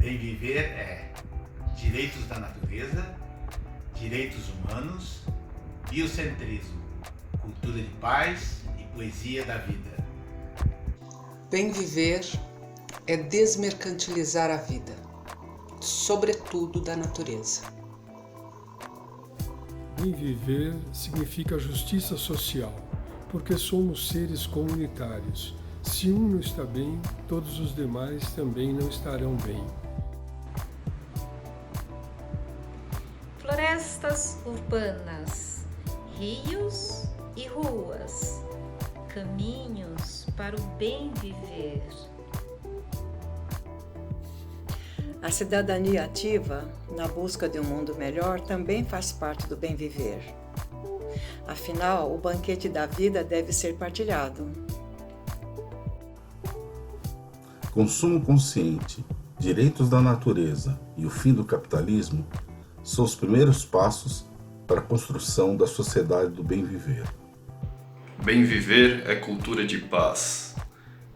Bem viver é direitos da natureza, direitos humanos, biocentrismo, cultura de paz e poesia da vida. Bem viver é desmercantilizar a vida, sobretudo da natureza. Bem viver significa justiça social, porque somos seres comunitários. Se um não está bem, todos os demais também não estarão bem. Florestas urbanas, rios e ruas, caminhos para o bem viver. A cidadania ativa, na busca de um mundo melhor, também faz parte do bem viver. Afinal, o banquete da vida deve ser partilhado. Consumo consciente, direitos da natureza e o fim do capitalismo são os primeiros passos para a construção da sociedade do bem viver. Bem viver é cultura de paz,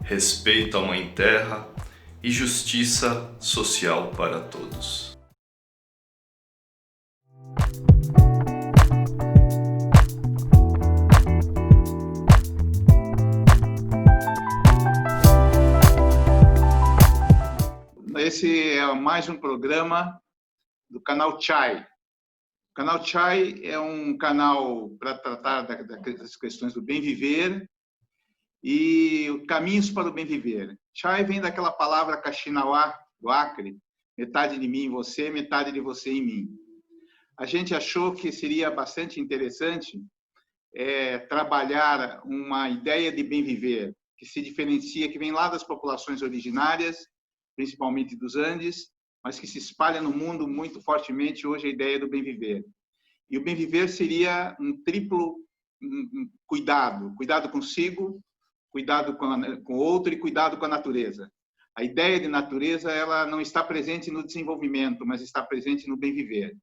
respeito à Mãe Terra e justiça social para todos. Esse é mais um programa do canal Chai. O canal Chai é um canal para tratar das questões do bem viver e caminhos para o bem viver. Chai vem daquela palavra Kaxinawá, do Acre, metade de mim em você, metade de você em mim. A gente achou que seria bastante interessante trabalhar uma ideia de bem viver que se diferencia, que vem lá das populações originárias, principalmente dos Andes, mas que se espalha no mundo muito fortemente hoje a ideia do bem viver. E o bem viver seria um triplo cuidado: cuidado consigo, cuidado com o outro e cuidado com a natureza. A ideia de natureza, ela não está presente no desenvolvimento, mas está presente no bem viver.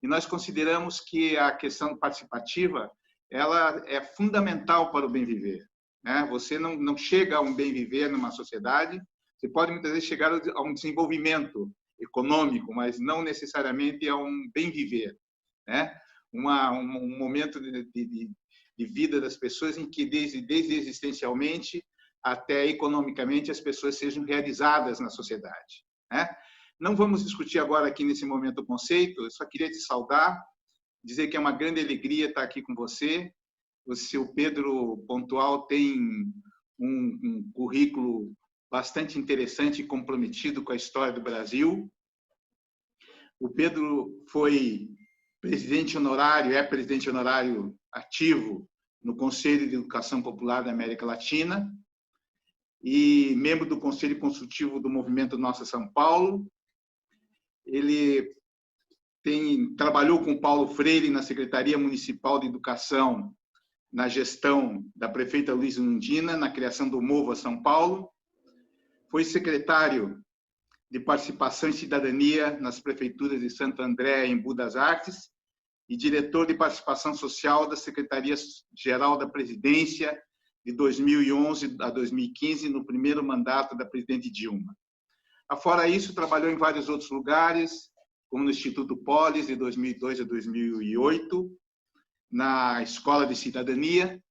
E nós consideramos que a questão participativa, ela é fundamental para o bem viver, né? Você não chega a um bem viver numa sociedade. Você pode muitas vezes chegar a um desenvolvimento econômico, mas não necessariamente a um bem viver, né? Um momento de vida das pessoas em que desde existencialmente até economicamente as pessoas sejam realizadas na sociedade, né? Não vamos discutir agora aqui nesse momento o conceito. Eu só queria te saudar, dizer que é uma grande alegria estar aqui com você. O Pedro Pontual tem um currículo bastante interessante e comprometido com a história do Brasil. O Pedro foi presidente honorário, é presidente honorário ativo no Conselho de Educação Popular da América Latina e membro do Conselho Consultivo do Movimento Nossa São Paulo. Ele trabalhou com Paulo Freire na Secretaria Municipal de Educação, na gestão da prefeita Luísa Undina, na criação do Mova São Paulo. Foi secretário de Participação e Cidadania nas prefeituras de Santo André e Embu das Artes e diretor de Participação Social da Secretaria-Geral da Presidência de 2011 a 2015, no primeiro mandato da presidente Dilma. Afora isso, trabalhou em vários outros lugares, como no Instituto Polis, de 2002 a 2008, na Escola de Cidadania,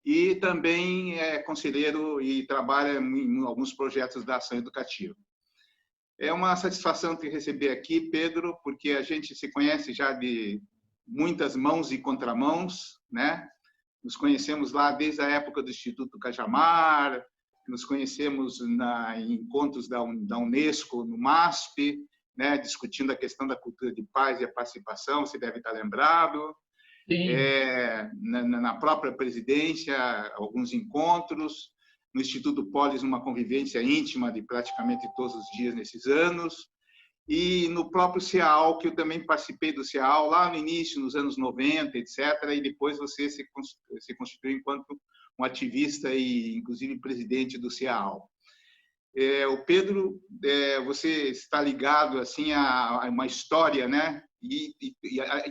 e também é conselheiro e trabalha em alguns projetos da ação educativa. É uma satisfação te receber aqui, Pedro, porque a gente se conhece já de muitas mãos e contramãos, né? Nos conhecemos lá desde a época do Instituto Cajamar, nos conhecemos em encontros da Unesco, no MASP, né? Discutindo a questão da cultura de paz e a participação, você deve estar lembrado. Na própria presidência, alguns encontros, no Instituto Polis, uma convivência íntima de praticamente todos os dias nesses anos, e no próprio CEAL, que eu também participei do CEAL lá no início, nos anos 90, etc., e depois você se constituiu enquanto um ativista e, inclusive, presidente do CEAL. O Pedro, você está ligado assim a uma história, né? E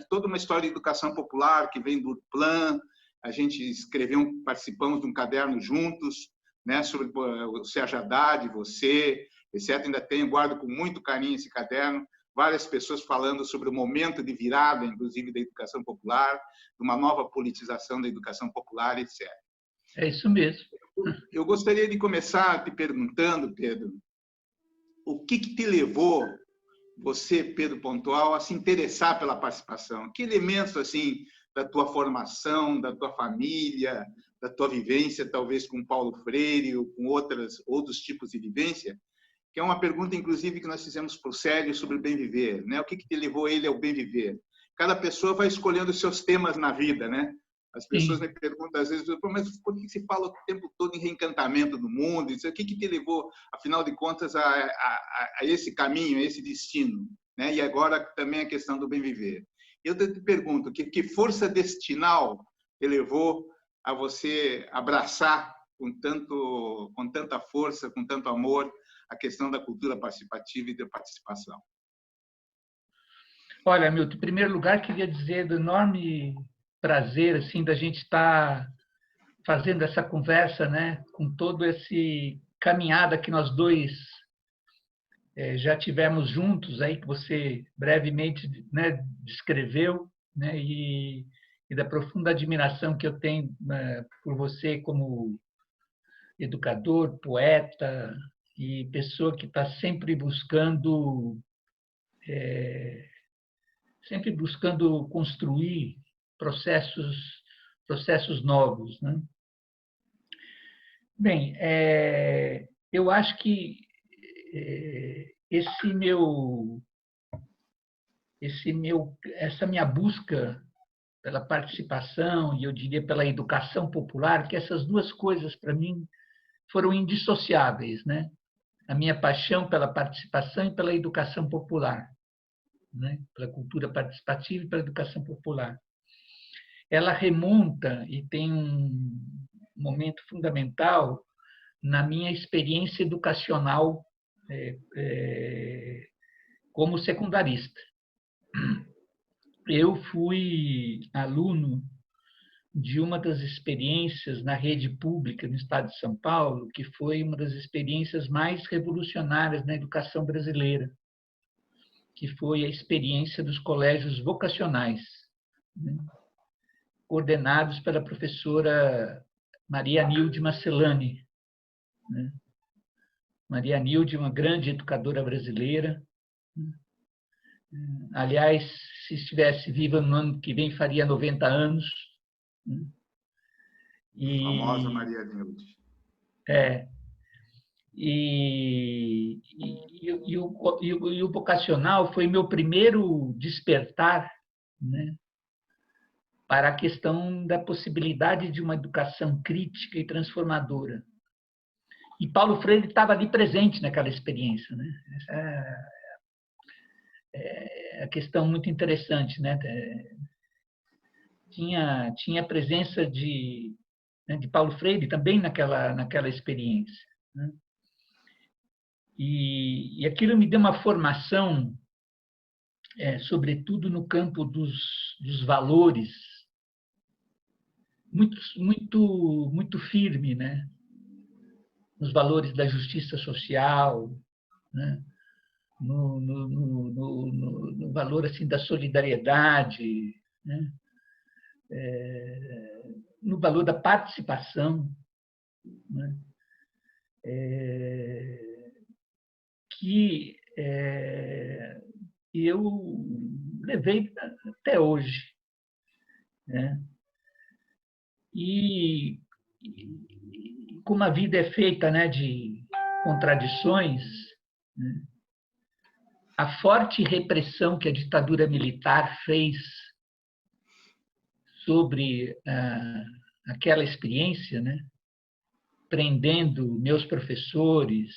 toda uma história de educação popular que vem do PLAN. A gente participamos de um caderno juntos, né? Sobre o Sérgio Haddad, você, exceto ainda tenho, guardo com muito carinho esse caderno, várias pessoas falando sobre o momento de virada, inclusive da educação popular, de uma nova politização da educação popular, etc. É isso mesmo. Eu gostaria de começar te perguntando, Pedro, o que te levou, você, Pedro Pontual, a se interessar pela participação? Que elementos, assim, da tua formação, da tua família, da tua vivência, talvez com Paulo Freire ou com outros tipos de vivência, que é uma pergunta, inclusive, que nós fizemos para o Célio sobre o bem viver, né? O que te levou ele ao bem viver? Cada pessoa vai escolhendo os seus temas na vida, né? As pessoas me perguntam às vezes, mas por que se fala o tempo todo em reencantamento do mundo? O que te levou, afinal de contas, a esse caminho, a esse destino, né? E agora também a questão do bem viver. Eu te pergunto, que força destinal te levou a você abraçar com tanta força, com tanto amor, a questão da cultura participativa e da participação? Olha, Milton, em primeiro lugar, queria dizer do enorme prazer assim da gente estar fazendo essa conversa, né, com todo esse caminhada que nós dois já tivemos juntos aí, que você brevemente, né, descreveu, né, e da profunda admiração que eu tenho, né, por você como educador, poeta e pessoa que está sempre buscando construir processos novos, né? Bem, eu acho que essa minha busca pela participação e eu diria pela educação popular, que essas duas coisas para mim foram indissociáveis, né? A minha paixão pela participação e pela educação popular, né? Pela cultura participativa e pela educação popular. Ela remonta e tem um momento fundamental na minha experiência educacional como secundarista. Eu fui aluno de uma das experiências na rede pública no estado de São Paulo, que foi uma das experiências mais revolucionárias na educação brasileira, que foi a experiência dos colégios vocacionais, né, coordenados pela professora Maria Nilde Marcelani, né? Maria Nilde, uma grande educadora brasileira. Aliás, se estivesse viva no ano que vem, faria 90 anos. E, famosa Maria Nilde. E o vocacional foi meu primeiro despertar, né, para a questão da possibilidade de uma educação crítica e transformadora. E Paulo Freire estava ali presente naquela experiência, né? Essa é a questão muito interessante, né? Tinha a presença de Paulo Freire também naquela experiência, né? E aquilo me deu uma formação, sobretudo no campo dos valores, muito firme, né? Nos valores da justiça social, né? No valor assim da solidariedade, né? No valor da participação, né? Que eu levei até hoje, né? E como a vida é feita, né, de contradições, né, a forte repressão que a ditadura militar fez sobre aquela experiência, né, prendendo meus professores,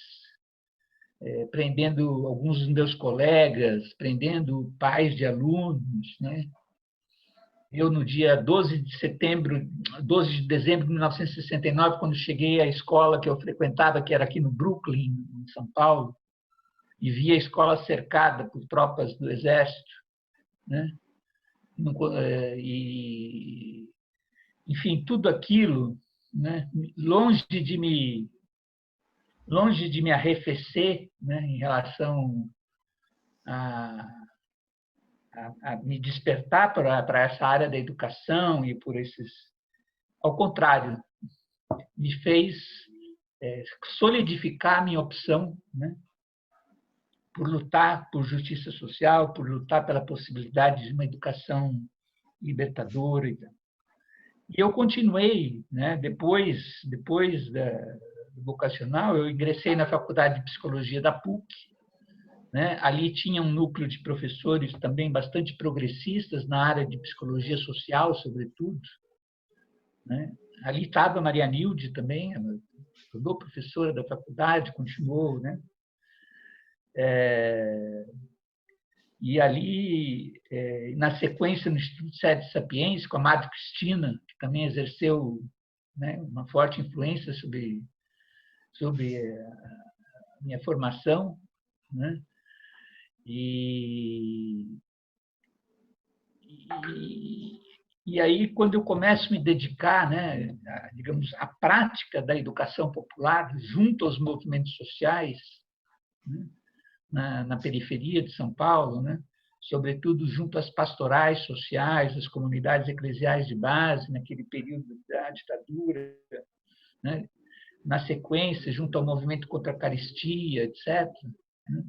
prendendo alguns dos meus colegas, prendendo pais de alunos, né? Eu, no dia 12 de dezembro de 1969, quando cheguei à escola que eu frequentava, que era aqui no Brooklyn, em São Paulo, e vi a escola cercada por tropas do Exército, né? Enfim, tudo aquilo, né, longe de me longe de me arrefecer, né, em relação a me despertar para essa área da educação e por esses... Ao contrário, me fez solidificar a minha opção, né, por lutar por justiça social, por lutar pela possibilidade de uma educação libertadora. E eu continuei, né, depois do vocacional, eu ingressei na Faculdade de Psicologia da PUC, né? Ali tinha um núcleo de professores também bastante progressistas na área de psicologia social, sobretudo, né? Ali estava a Maria Nilde também, tornou professora da faculdade, continuou, né? E ali, na sequência, no Instituto Sede Sapiens, com a Madre Cristina, que também exerceu, né, uma forte influência sobre a minha formação, né? E aí, quando eu começo a me dedicar, né, digamos, à prática da educação popular junto aos movimentos sociais, né, na periferia de São Paulo, né, sobretudo junto às pastorais sociais, às comunidades eclesiais de base, naquele período da ditadura, né, na sequência, junto ao movimento contra a caristia, etc., né,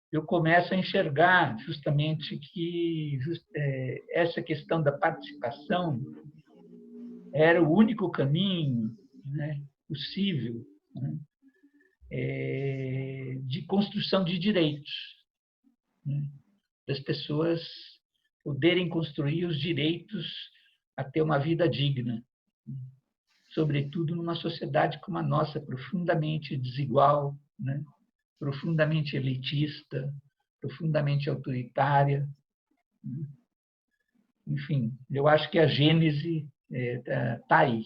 eu começo a enxergar justamente que essa questão da participação era o único caminho, né, possível, né, de construção de direitos, né, das pessoas poderem construir os direitos a ter uma vida digna, sobretudo numa sociedade como a nossa, profundamente desigual, né, profundamente elitista, profundamente autoritária. Enfim, eu acho que a gênese está aí.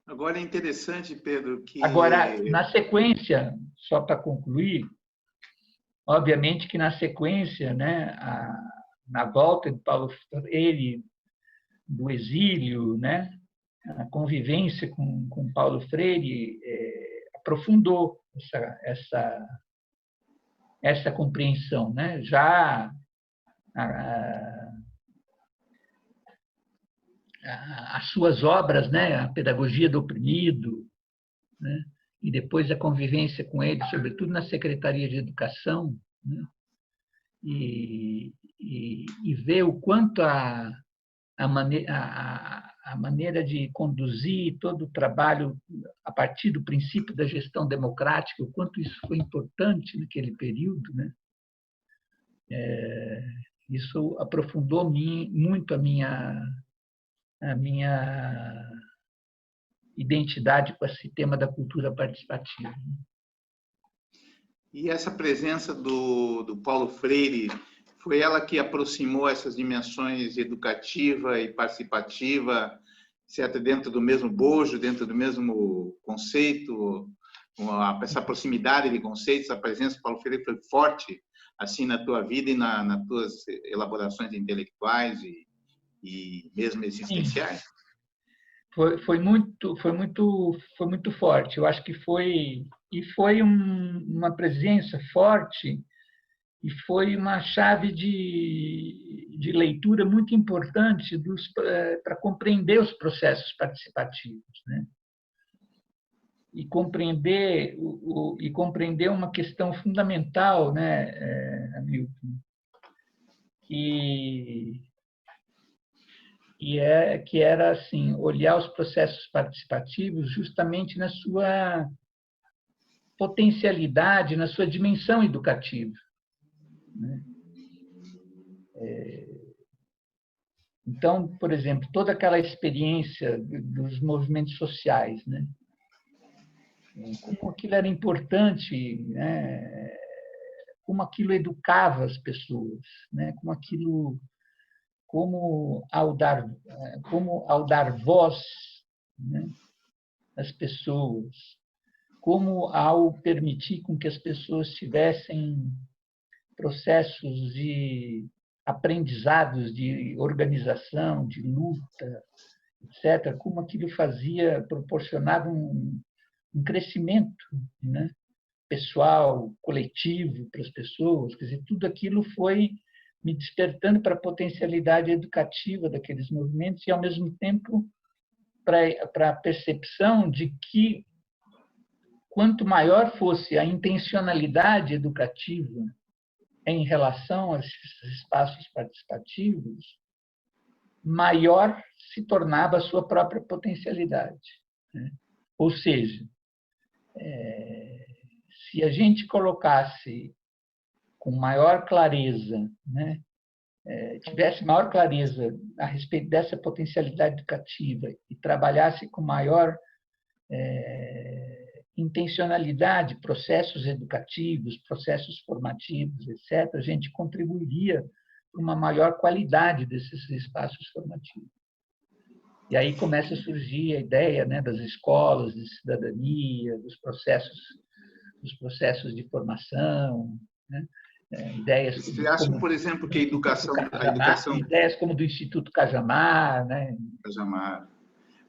Agora é interessante, Pedro, que... Agora, na sequência, só para concluir, obviamente que na sequência, né, na volta de Paulo Freire do exílio, né, a convivência com Paulo Freire aprofundou essa compreensão, né? Já as suas obras, né? A Pedagogia do Oprimido, né? E depois a convivência com ele, sobretudo na Secretaria de Educação, né? E ver o quanto a maneira de conduzir todo o trabalho a partir do princípio da gestão democrática, o quanto isso foi importante naquele período, né? Isso aprofundou muito a minha identidade com esse tema da cultura participativa. E essa presença do Paulo Freire, foi ela que aproximou essas dimensões educativa e participativa, certo? Dentro do mesmo bojo, dentro do mesmo conceito, essa proximidade de conceitos, a presença do Paulo Freire foi forte assim na tua vida e nas tuas elaborações intelectuais e mesmo existenciais? Foi muito forte. Eu acho que foi uma presença forte e foi uma chave de leitura muito importante para compreender os processos participativos, né? E compreender uma questão fundamental, né, Hamilton, que era assim, olhar os processos participativos justamente na sua potencialidade, na sua dimensão educativa, né? Então, por exemplo, toda aquela experiência dos movimentos sociais, né? Como aquilo era importante, né? Como aquilo educava as pessoas, né? Como ao dar voz, né, às pessoas, como ao permitir com que as pessoas tivessem processos de aprendizados, de organização, de luta, etc., como aquilo proporcionava um crescimento, né, pessoal, coletivo para as pessoas. Quer dizer, tudo aquilo foi me despertando para a potencialidade educativa daqueles movimentos e, ao mesmo tempo, para a percepção de que, quanto maior fosse a intencionalidade educativa em relação a esses espaços participativos, maior se tornava a sua própria potencialidade, né? Ou seja, se a gente colocasse com maior clareza, né, tivesse maior clareza a respeito dessa potencialidade educativa e trabalhasse com maior intencionalidade, processos educativos, processos formativos, etc., a gente contribuiria para uma maior qualidade desses espaços formativos. E aí começa a surgir a ideia, né, das escolas de cidadania, dos processos de formação, né? Ideias. Você acha, por exemplo, que a educação... Ideias como do Instituto Cajamar, né? Cajamar.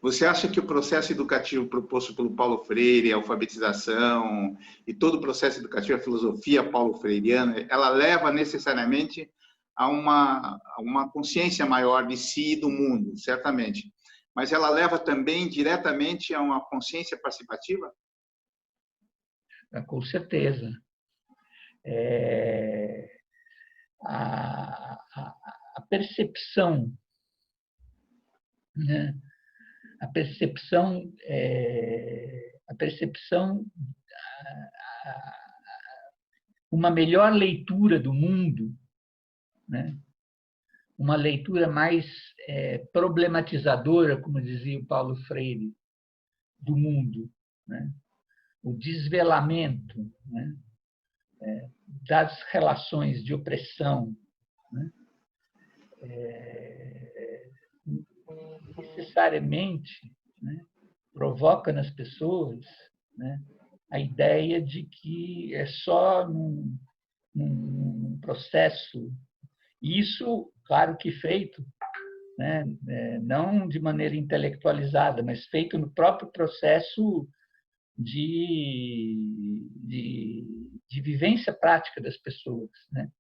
Você acha que o processo educativo proposto pelo Paulo Freire, a alfabetização e todo o processo educativo, a filosofia paulo-freiriana, ela leva necessariamente a uma consciência maior de si e do mundo, certamente. Mas ela leva também diretamente a uma consciência participativa? Com certeza. A percepção, né? A percepção, uma melhor leitura do mundo, né? Uma leitura mais problematizadora, como dizia o Paulo Freire, do mundo, né? O desvelamento, né, das relações de opressão, né, necessariamente, né, provoca nas pessoas, né, a ideia de que é só num processo, isso, claro que feito, né, não de maneira intelectualizada, mas feito no próprio processo de vivência prática das pessoas, né?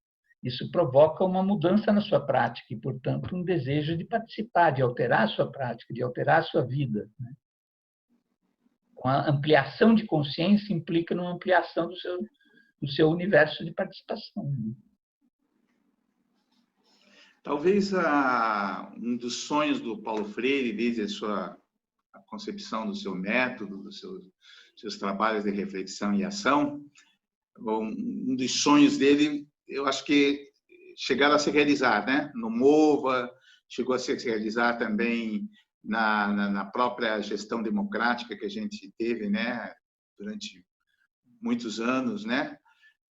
Isso provoca uma mudança na sua prática e, portanto, um desejo de participar, de alterar a sua prática, de alterar a sua vida, né? A ampliação de consciência implica numa ampliação do seu universo de participação, né? Talvez um dos sonhos do Paulo Freire, desde a concepção do seu método, dos seus trabalhos de reflexão e ação, um dos sonhos dele, eu acho que chegaram a se realizar, né? No MOVA, chegou a se realizar também na própria gestão democrática que a gente teve, né? Durante muitos anos, né?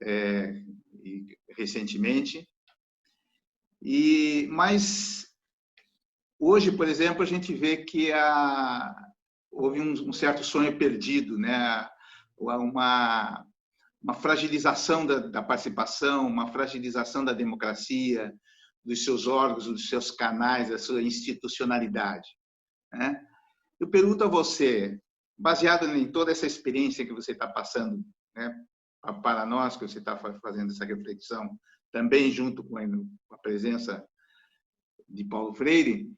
E recentemente. Mas hoje, por exemplo, a gente vê que houve um certo sonho perdido, né? Uma fragilização da participação, uma fragilização da democracia, dos seus órgãos, dos seus canais, da sua institucionalidade, né? Eu pergunto a você, baseado em toda essa experiência que você está passando, né, para nós, que você está fazendo essa reflexão, também junto com a presença de Paulo Freire,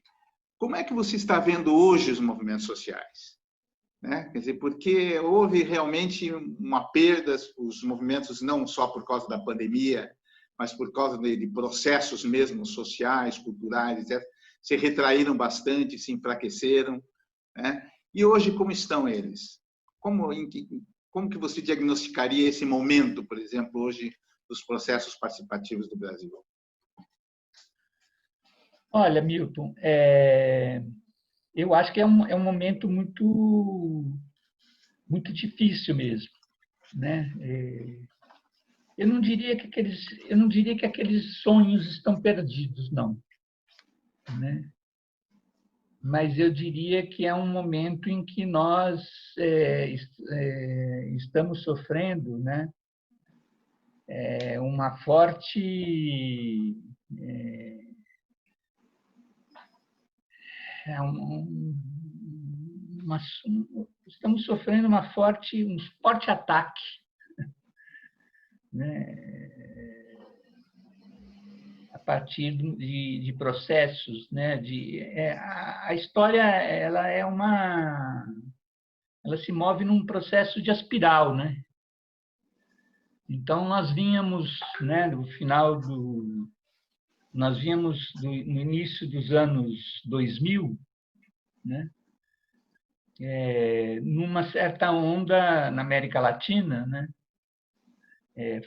como é que você está vendo hoje os movimentos sociais? Né? Quer dizer, porque houve realmente uma perda, os movimentos não só por causa da pandemia, mas por causa de processos mesmo sociais, culturais, etc., se retraíram bastante, se enfraqueceram, né? E hoje como estão eles? Como que você diagnosticaria esse momento, por exemplo, hoje dos processos participativos do Brasil? Olha, Milton, eu acho que é um momento muito difícil mesmo, né? Eu não diria que aqueles sonhos estão perdidos, não, né? Mas eu diria que é um momento em que nós estamos sofrendo, né, uma forte estamos sofrendo um forte ataque, né, a partir de processos, né, a história ela se move num processo de espiral, né? Então nós vínhamos, né, no início dos anos 2000, né, numa certa onda na América Latina, né,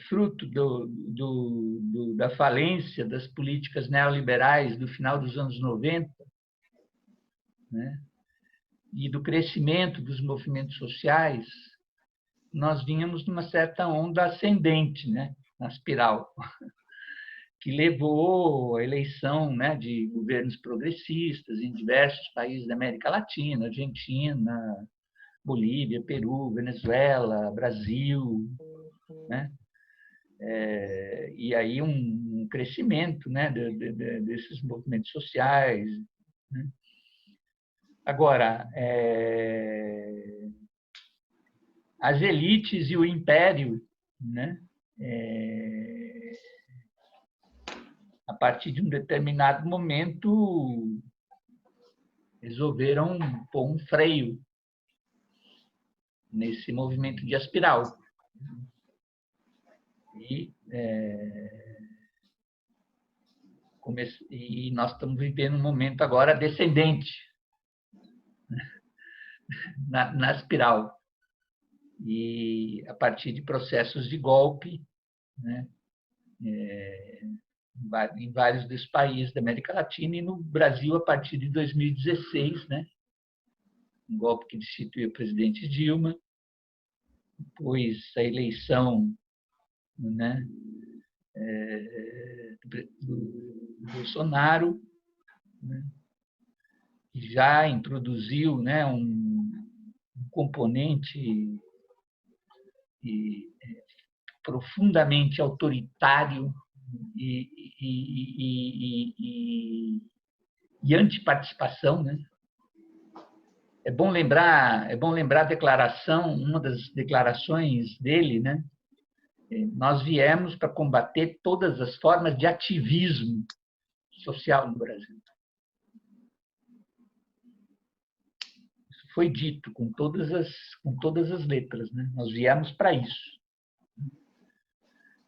fruto da falência das políticas neoliberais do final dos anos 90, né, e do crescimento dos movimentos sociais, nós vínhamos numa certa onda ascendente, né, na espiral, que levou à eleição, né, de governos progressistas em diversos países da América Latina, Argentina, Bolívia, Peru, Venezuela, Brasil, né? E aí um crescimento, né, desses movimentos sociais, né? Agora, as elites e o império, né, a partir de um determinado momento, resolveram pôr um freio nesse movimento de espiral. E nós estamos vivendo um momento agora descendente, né, na espiral. E a partir de processos de golpe, né, em vários dos países da América Latina e no Brasil a partir de 2016, né, um golpe que destituiu o presidente Dilma, depois a eleição, né, do Bolsonaro, né, que já introduziu, né, um componente profundamente autoritário e antiparticipação, né? É bom lembrar a declaração, uma das declarações dele, né? Nós viemos para combater todas as formas de ativismo social no Brasil. Isso foi dito com todas as letras, né? Nós viemos para isso.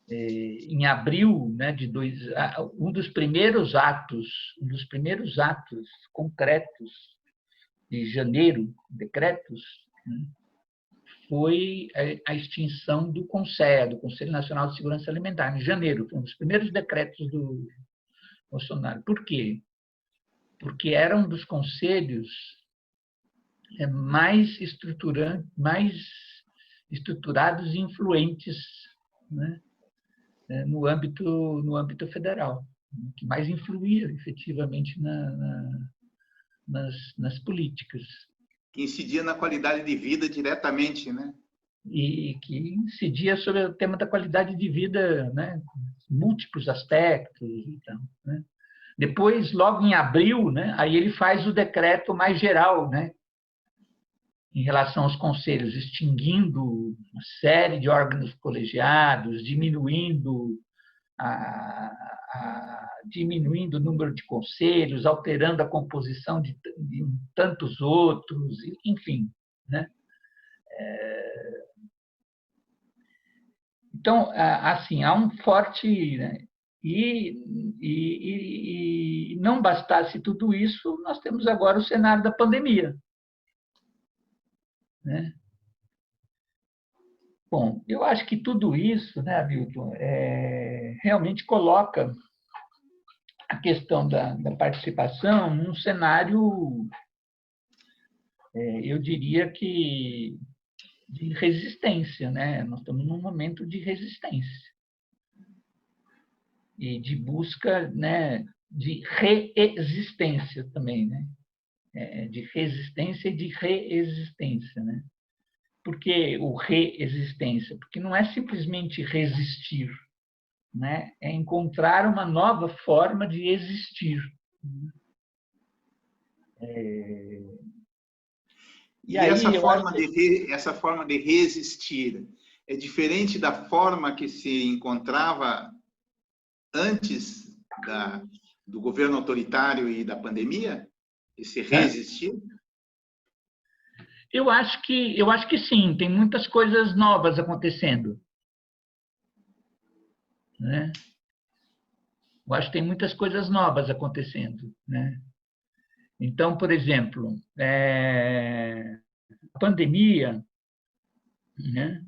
Em abril, né, um dos primeiros atos concretos de janeiro, decretos, né, foi a extinção do CONSEA, do Conselho Nacional de Segurança Alimentar, em janeiro. Foi um dos primeiros decretos do Bolsonaro. Por quê? Porque era um dos conselhos mais estruturados e influentes, né, no âmbito federal, que mais influía efetivamente nas políticas. Que incidia na qualidade de vida diretamente, né? E que incidia sobre o tema da qualidade de vida, né? Múltiplos aspectos. Então, né? Depois, logo em abril, né? Aí ele faz o decreto mais geral, né? Em relação aos conselhos, extinguindo uma série de órgãos colegiados, diminuindo o número de conselhos, alterando a composição de tantos outros, enfim, né? Então, assim, há um forte, né? E não bastasse tudo isso, nós temos agora o cenário da pandemia, né? Bom, eu acho que tudo isso, né, Hamilton, realmente coloca a questão da participação num cenário, eu diria que de resistência, né? Nós estamos num momento de resistência e de busca, né, de reexistência também, né? De resistência e de reexistência, né? Por que o reexistência? Porque não é simplesmente resistir, né? É encontrar uma nova forma de existir. E aí, essa forma de resistir é diferente da forma que se encontrava antes do governo autoritário e da pandemia? Esse resistir? Eu acho que sim, tem muitas coisas novas acontecendo, né? Eu acho que tem muitas coisas novas acontecendo, né? Então, por exemplo, a pandemia, né,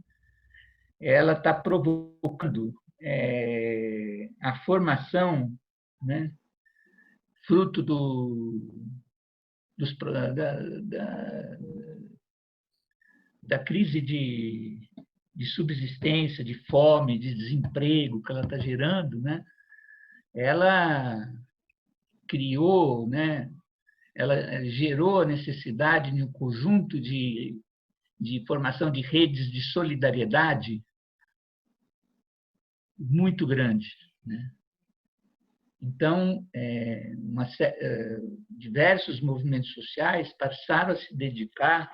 ela está provocando a formação, né, fruto da crise de subsistência, de fome, de desemprego que ela está gerando, né? Ela criou, né? Ela gerou a necessidade de um conjunto de formação de redes de solidariedade muito grande, né? Então, diversos movimentos sociais passaram a se dedicar,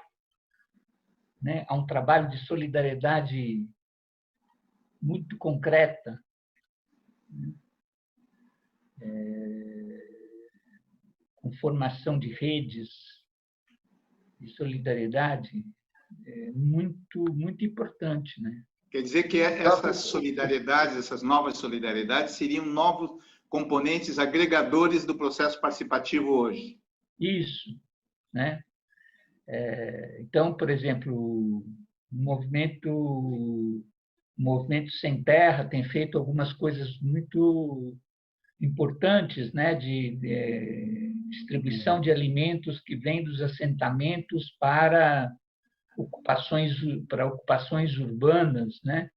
né, a um trabalho de solidariedade muito concreta, né, com formação de redes de solidariedade muito, muito importante, né? Quer dizer que essas solidariedades, essas novas solidariedades, seriam novos componentes agregadores do processo participativo hoje. Isso, né? Então, por exemplo, o movimento Sem Terra tem feito algumas coisas muito importantes, né, de distribuição de alimentos que vêm dos assentamentos para ocupações urbanas, né,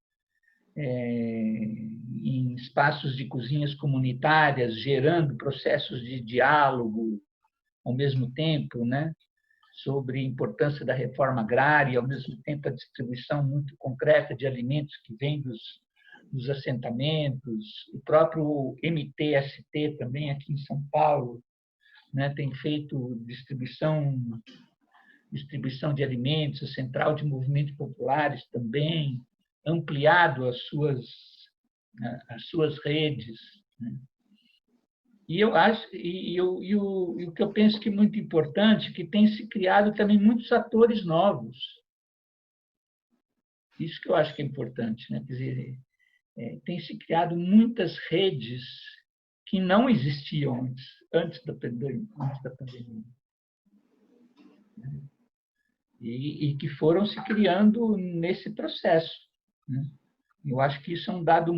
em espaços de cozinhas comunitárias, gerando processos de diálogo ao mesmo tempo, né, sobre a importância da reforma agrária, ao mesmo tempo a distribuição muito concreta de alimentos que vêm dos assentamentos. O próprio MTST também aqui em São Paulo, né, tem feito distribuição de alimentos, a Central de Movimentos Populares também, ampliado as suas redes, né? E eu acho, o que eu penso que é muito importante, que tem se criado também muitos atores novos. Isso que eu acho que é importante, né? Quer dizer, tem se criado muitas redes que não existiam antes da pandemia. E que foram se criando nesse processo, né? Eu acho que isso é um dado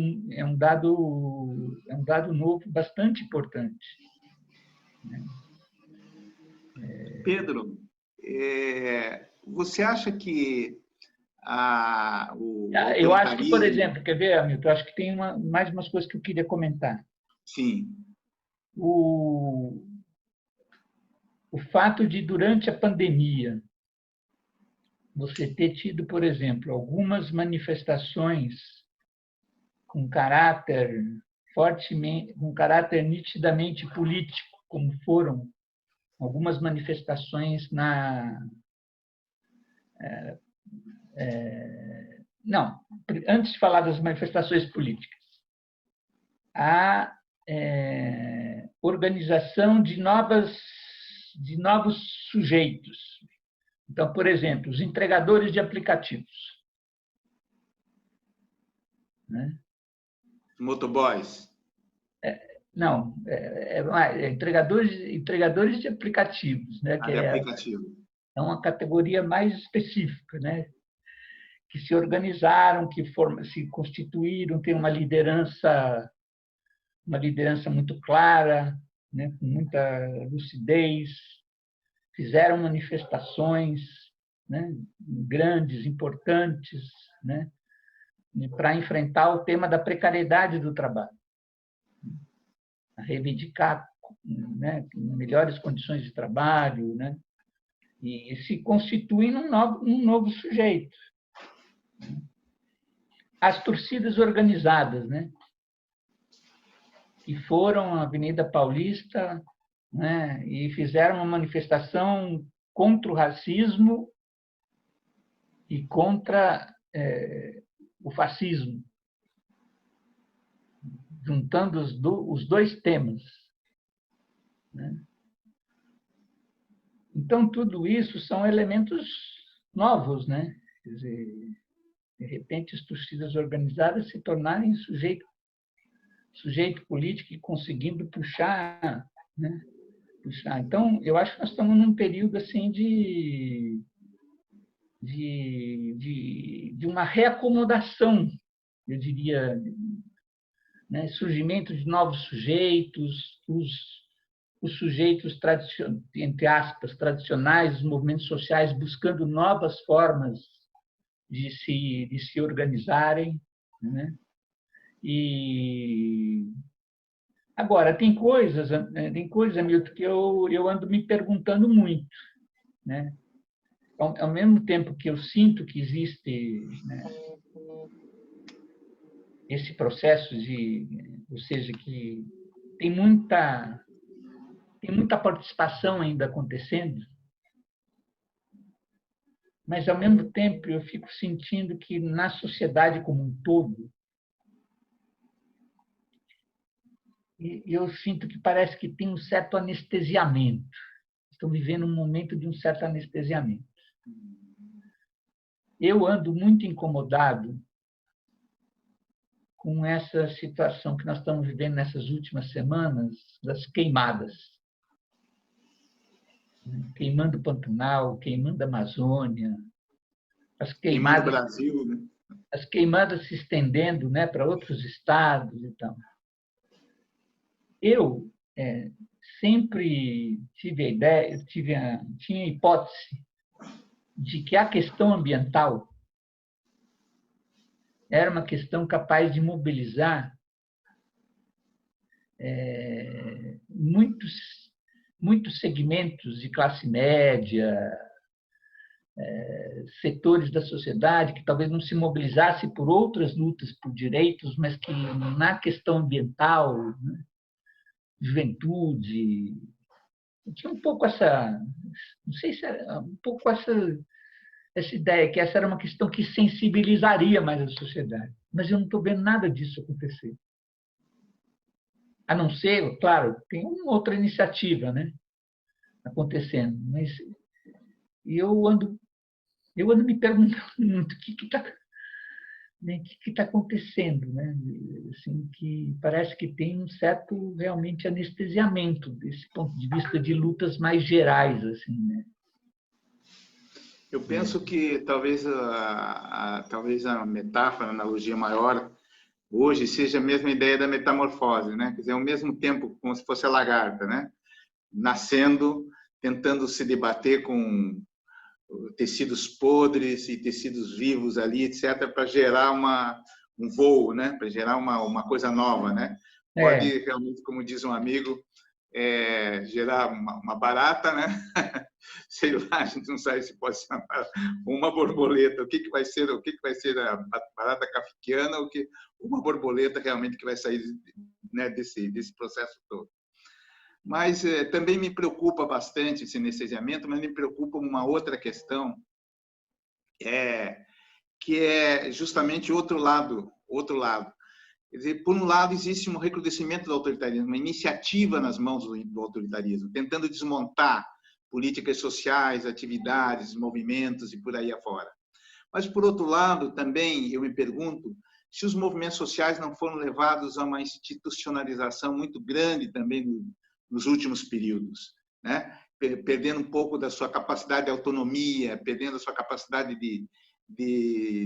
novo bastante importante. Pedro, você acha que eu acho que, por exemplo, quer ver, Hamilton? Eu acho que tem mais umas coisas que eu queria comentar. Sim. O fato de, durante a pandemia, você ter tido, por exemplo, algumas manifestações com caráter nitidamente político, como foram algumas manifestações não, antes de falar das manifestações políticas, a organização de novos sujeitos. Então, por exemplo, os entregadores de aplicativos, né? Motoboys. Não, entregadores de aplicativos, né? Que aplicativo. É uma categoria mais específica, né? Que se organizaram, que se constituíram, tem uma liderança muito clara, né? Com muita lucidez, fizeram manifestações, né? Grandes, importantes, né? Para enfrentar o tema da precariedade do trabalho, a reivindicar, né, melhores condições de trabalho, né, e se constituem num novo sujeito. As torcidas organizadas, né, que foram à Avenida Paulista, né, e fizeram uma manifestação contra o racismo e contra o fascismo, juntando os dois temas, né? Então, tudo isso são elementos novos, né? Quer dizer, de repente, as torcidas organizadas se tornarem sujeito político e conseguindo puxar, né? Então, eu acho que nós estamos num período assim de uma reacomodação, eu diria, né? Surgimento de novos sujeitos, os sujeitos, entre aspas, tradicionais, os movimentos sociais buscando novas formas de se organizarem, né? E agora, tem coisas, Milton, que eu ando me perguntando muito, né? Ao mesmo tempo que eu sinto que existe, né, esse processo ou seja, que tem muita participação ainda acontecendo, mas, ao mesmo tempo, eu fico sentindo que, na sociedade como um todo, eu sinto que parece que tem um certo anestesiamento. Estou vivendo um momento de um certo anestesiamento. Eu ando muito incomodado com essa situação que nós estamos vivendo nessas últimas semanas, das queimadas. Queimando o Pantanal, queimando a Amazônia, Queimando o Brasil, né? As queimadas se estendendo, né, para outros estados e tal. Eu sempre tive a ideia, tinha a hipótese de que a questão ambiental era uma questão capaz de mobilizar muitos segmentos de classe média, setores da sociedade que talvez não se mobilizassem por outras lutas por direitos, mas que na questão ambiental, né, juventude, tinha um pouco não sei se era um pouco essa ideia que essa era uma questão que sensibilizaria mais a sociedade. Mas eu não estou vendo nada disso acontecer. A não ser, claro, tem uma outra iniciativa, né, acontecendo, mas eu ando me perguntando muito o que está acontecendo, né? Assim, que parece que tem um certo realmente anestesiamento desse ponto de vista de lutas mais gerais, assim, né? Eu penso que talvez a metáfora, a analogia maior hoje seja a mesma ideia da metamorfose, né? Quer dizer, ao mesmo tempo como se fosse a lagarta, né? Nascendo, tentando se debater com tecidos podres e tecidos vivos ali, etc., para gerar um voo, né? Para gerar uma coisa nova, né? Pode realmente, como diz um amigo, gerar uma barata, né? Sei lá, a gente não sabe se pode ser uma borboleta. O que vai ser a barata kafkiana ou uma borboleta realmente que vai sair, né, desse processo todo. Mas também me preocupa bastante esse anestesiamento, mas me preocupa uma outra questão, que é justamente outro lado. Quer dizer, por um lado, existe um recrudescimento do autoritarismo, uma iniciativa nas mãos do autoritarismo, tentando desmontar políticas sociais, atividades, movimentos e por aí afora. Mas, por outro lado, também eu me pergunto se os movimentos sociais não foram levados a uma institucionalização muito grande também nos últimos períodos, né? Perdendo um pouco da sua capacidade de autonomia, perdendo a sua capacidade de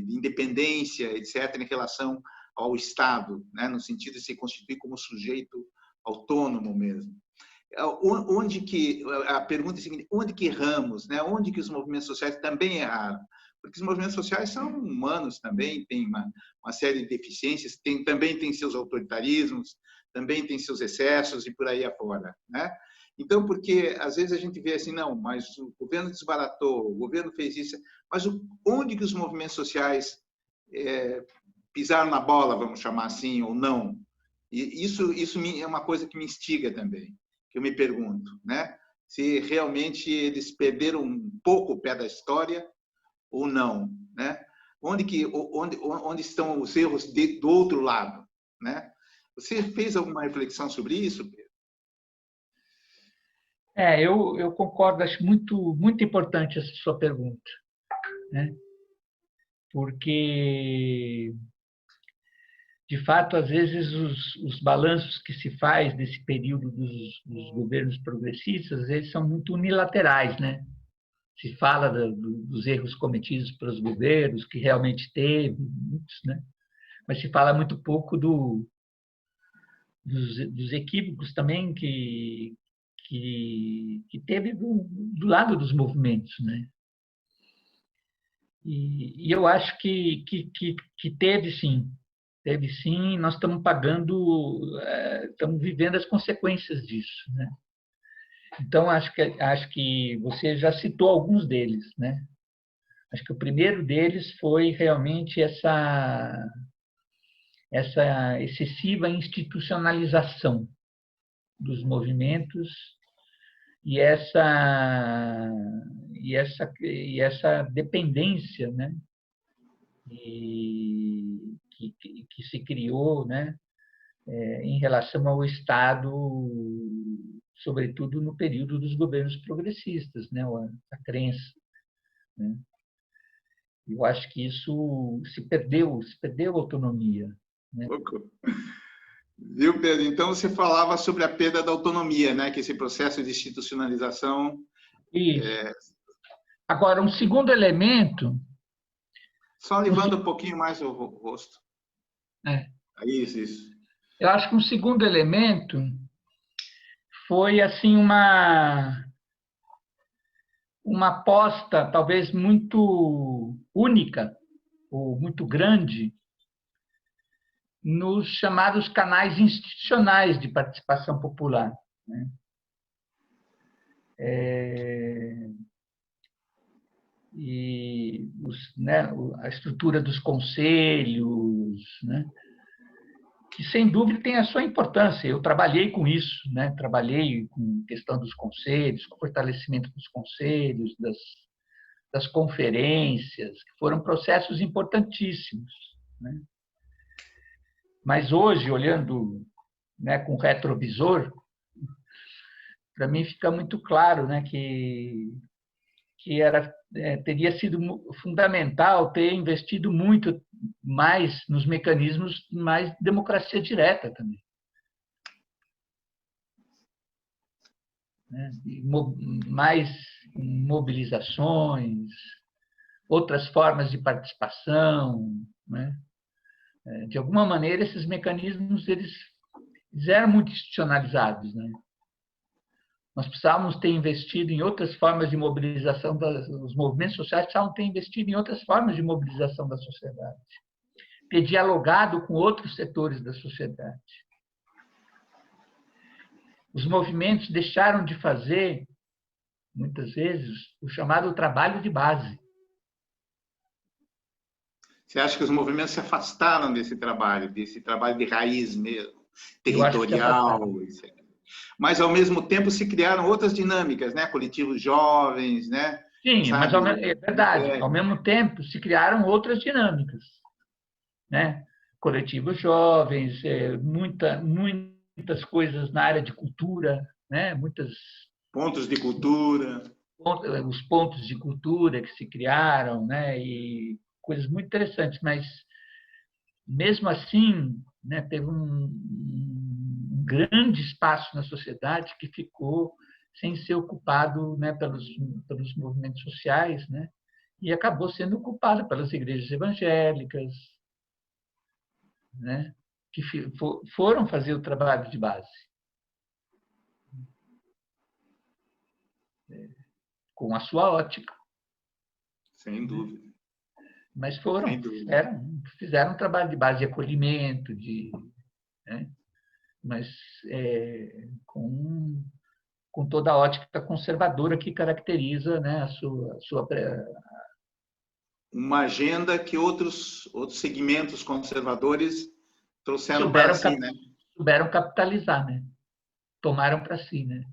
independência, etc., em relação ao Estado, né? No sentido de se constituir como sujeito autônomo mesmo. A pergunta é a seguinte: onde que erramos, né? Onde que os movimentos sociais também erraram? Porque os movimentos sociais são humanos também, têm uma série de deficiências, também têm seus autoritarismos, também tem seus excessos e por aí afora, né? Então, porque às vezes a gente vê assim, não, mas o governo desbaratou, o governo fez isso, mas onde que os movimentos sociais pisaram na bola, vamos chamar assim, ou não? E isso é uma coisa que me instiga também, que eu me pergunto, né? Se realmente eles perderam um pouco o pé da história ou não, né? Onde estão os erros do outro lado, né? Você fez alguma reflexão sobre isso, Pedro? Eu concordo, acho muito importante essa sua pergunta, né? Porque, de fato, às vezes os balanços que se faz desse período dos governos progressistas, eles são muito unilaterais, né? Se fala dos erros cometidos pelos governos, que realmente teve, muitos, né? Mas se fala muito pouco dos equívocos também que teve do lado dos movimentos, né? E eu acho que teve sim, nós estamos pagando, estamos vivendo as consequências disso, né? Então, acho que você já citou alguns deles, né? Acho que o primeiro deles foi realmente essa excessiva institucionalização dos movimentos e essa dependência, né? Que se criou, né? Em relação ao Estado, sobretudo no período dos governos progressistas, né? A crença, né? Eu acho que isso se perdeu a autonomia, né? Viu, Pedro? Então, você falava sobre a perda da autonomia, né? Que esse processo de institucionalização... Agora, um segundo elemento... Só levando um pouquinho mais o rosto. Isso. Eu acho que um segundo elemento foi assim uma aposta talvez muito única ou muito grande nos chamados canais institucionais de participação popular, né? A estrutura dos conselhos, né? Que, sem dúvida, tem a sua importância. Eu trabalhei com isso, né? Trabalhei com a questão dos conselhos, com o fortalecimento dos conselhos, das conferências, que foram processos importantíssimos, né? Mas hoje, olhando, né, com retrovisor, para mim fica muito claro, né, que teria sido fundamental ter investido muito mais nos mecanismos mais de democracia direta também, né? Mais mobilizações, outras formas de participação, né? De alguma maneira, esses mecanismos eles eram muito institucionalizados, né? Nós precisávamos ter investido em outras formas de mobilização, os movimentos sociais precisavam ter investido em outras formas de mobilização da sociedade, ter dialogado com outros setores da sociedade. Os movimentos deixaram de fazer, muitas vezes, o chamado trabalho de base. Você acha que os movimentos se afastaram desse trabalho de raiz mesmo, territorial? Mas, ao mesmo tempo, se criaram outras dinâmicas, né? Coletivos jovens, né? Sim, mas é verdade. Ao mesmo tempo, se criaram outras dinâmicas, né? Coletivos jovens, muitas coisas na área de cultura, né? Pontos de cultura. Os pontos de cultura que se criaram, né? E coisas muito interessantes, mas, mesmo assim, né, teve um grande espaço na sociedade que ficou sem ser ocupado, né, pelos movimentos sociais, né, e acabou sendo ocupado pelas igrejas evangélicas, né, que foram fazer o trabalho de base. Com a sua ótica. Sem dúvida. Mas fizeram um trabalho de base de acolhimento, né? Mas com toda a ótica conservadora que caracteriza, né, a sua uma agenda que outros segmentos conservadores trouxeram para si, né? Souberam capitalizar, né? Tomaram para si, né?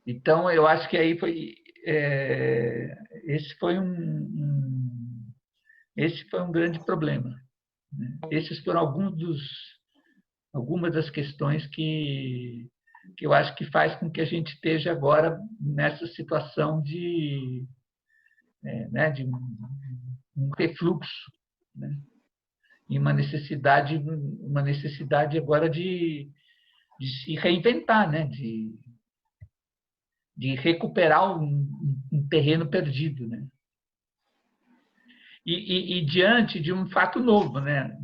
Então, eu acho que aí esse foi um grande problema, né? Esses foram algumas das questões que eu acho que faz com que a gente esteja agora nessa situação de um refluxo, né? E uma necessidade agora de se reinventar, né? De recuperar um terreno perdido, né? E diante de um fato novo, né?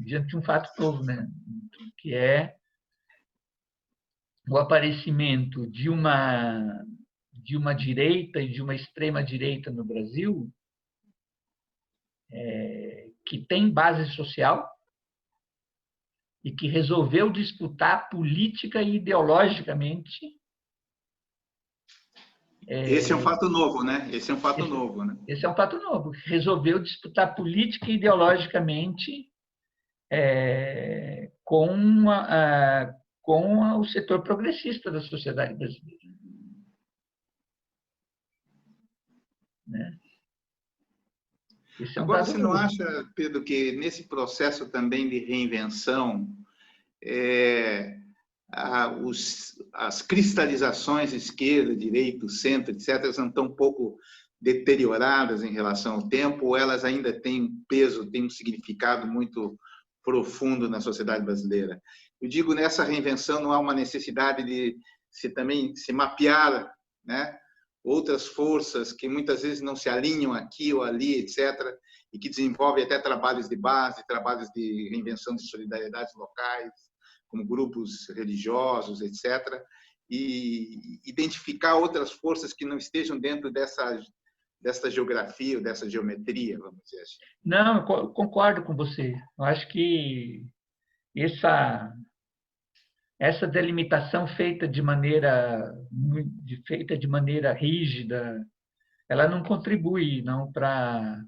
Que é o aparecimento de uma direita e de uma extrema direita no Brasil, que tem base social e que resolveu disputar política e ideologicamente. Esse é um fato novo, né? Esse é um fato novo. Resolveu disputar política e ideologicamente com o setor progressista da sociedade brasileira, né? Agora, você não acha, Pedro, que nesse processo também de reinvenção, as cristalizações esquerda, direita, centro, etc., estão um pouco deterioradas em relação ao tempo, ou elas ainda têm um peso, têm um significado muito profundo na sociedade brasileira? Eu digo, nessa reinvenção não há uma necessidade de também se mapear, né, outras forças que muitas vezes não se alinham aqui ou ali, etc., e que desenvolvem até trabalhos de base, trabalhos de reinvenção de solidariedades locais, como grupos religiosos, etc., e identificar outras forças que não estejam dentro dessa geografia ou dessa geometria, vamos dizer assim. Não, eu concordo com você. Eu acho que essa delimitação feita de maneira rígida, ela não contribui não para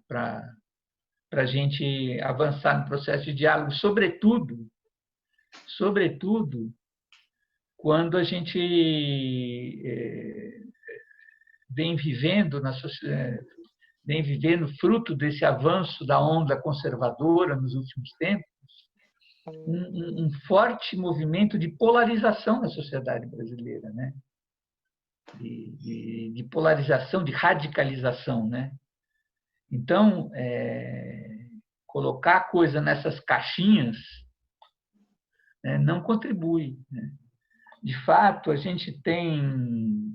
a gente avançar no processo de diálogo, sobretudo quando a gente vem vivendo fruto desse avanço da onda conservadora nos últimos tempos, um forte movimento de polarização na sociedade brasileira, né? De polarização, de radicalização, né? Então, colocar a coisa nessas caixinhas não contribui, né? De fato, a gente tem